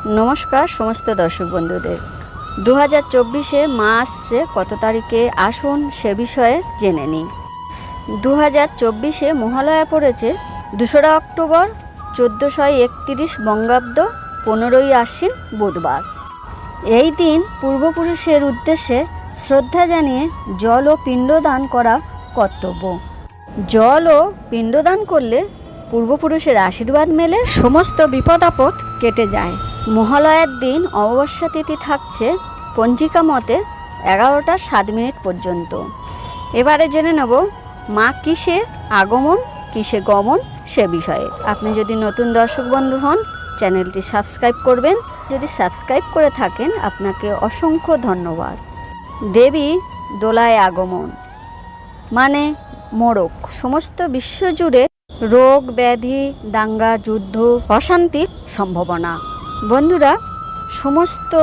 নমস্কার সমস্ত দর্শক বন্ধুদের। 2024-এ মা আসছে কত তারিখে, আসুন সে বিষয়ে জেনে নিই। 2024-এ মহালয়া পড়েছে 2রা অক্টোবর 1431 বঙ্গাব্দ, 15ই আশ্বিন বুধবার। এই দিন পূর্বপুরুষের উদ্দেশ্যে শ্রদ্ধা জানিয়ে জল ও পিণ্ডদান করা কর্তব্য। জল ও পিণ্ডদান করলে পূর্বপুরুষের আশীর্বাদ মেলে, সমস্ত বিপদ আপদ কেটে যায়। মহালয়ার দিন অমাবস্যা তিথি থাকছে পঞ্জিকা মতে 11টা 7 মিনিট পর্যন্ত। এবারে জেনে নেব মা কিসে আগমন কিসে গমন সে বিষয়ে। আপনি যদি নতুন দর্শক বন্ধু হন, চ্যানেলটি সাবস্ক্রাইব করবেন। যদি সাবস্ক্রাইব করে থাকেন আপনাকে অসংখ্য ধন্যবাদ। দেবী দোলায় আগমন মানে মোড়ক। সমস্ত বিশ্বজুড়ে রোগ ব্যাধি, দাঙ্গা, যুদ্ধ, অশান্তির সম্ভাবনা। বন্ধুরা, সমস্ত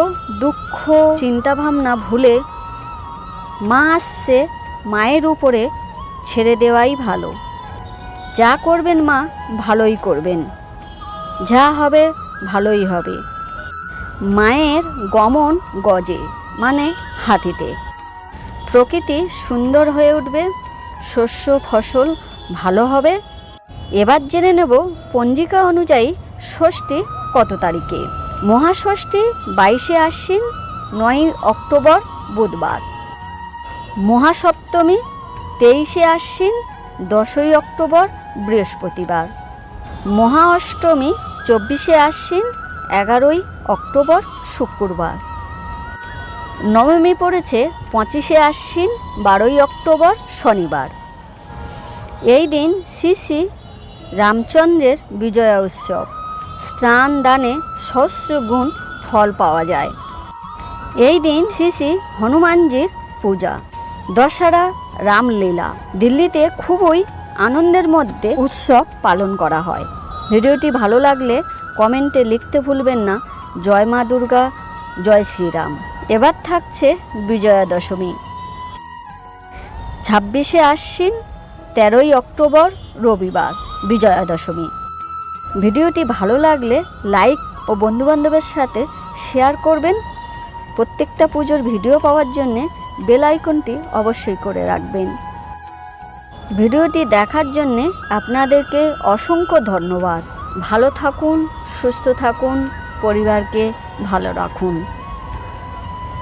দুঃখ চিন্তাভাবনা ভুলে মা আসছে, মায়ের উপরে ছেড়ে দেওয়াই ভালো। যা করবেন মা ভালোই করবেন, যা হবে ভালোই হবে। মায়ের গমন গজে মানে হাতিতে। প্রকৃতি সুন্দর হয়ে উঠবে, শস্য ফসল ভালো হবে। এবার জেনে নেব পঞ্জিকা অনুযায়ী ষষ্ঠী কত তারিখে। মহাষষ্ঠী 22শে আশ্বিন 9ই অক্টোবর বুধবার। মহাসপ্তমী 23শে আশ্বিন 10ই অক্টোবর বৃহস্পতিবার। মহা অষ্টমী 24শে আশ্বিন 11ই অক্টোবর শুক্রবার। নবমী পড়েছে 25শে আশ্বিন 12ই অক্টোবর শনিবার। এই দিন শ্রী শ্রী রামচন্দ্রের বিজয়া উৎসব। স্নান দানে সহস্র গুণ ফল পাওয়া যায়। এই দিন শ্রী শ্রী হনুমানজির পূজা। দশহরা রামলীলা। দিল্লিতে খুবই আনন্দের মধ্যে উৎসব পালন করা হয়। ভিডিওটি ভালো লাগলে কমেন্টে লিখতে ভুলবেন না জয় মা দুর্গা, জয় শ্রীরাম। এবার থাকছে বিজয়া দশমী 26শে আশ্বিন 13ই অক্টোবর রবিবার বিজয়া দশমী। ভিডিওটি ভালো লাগলে লাইক ও বন্ধুবান্ধবের সাথে শেয়ার করবেন। প্রত্যেকটা পুজোর ভিডিও পাওয়ার জন্যে বেল আইকনটি অবশ্যই করে রাখবেন। ভিডিওটি দেখার জন্যে আপনাদেরকে অসংখ্য ধন্যবাদ। ভালো থাকুন, সুস্থ থাকুন, পরিবারকে ভালো রাখুন।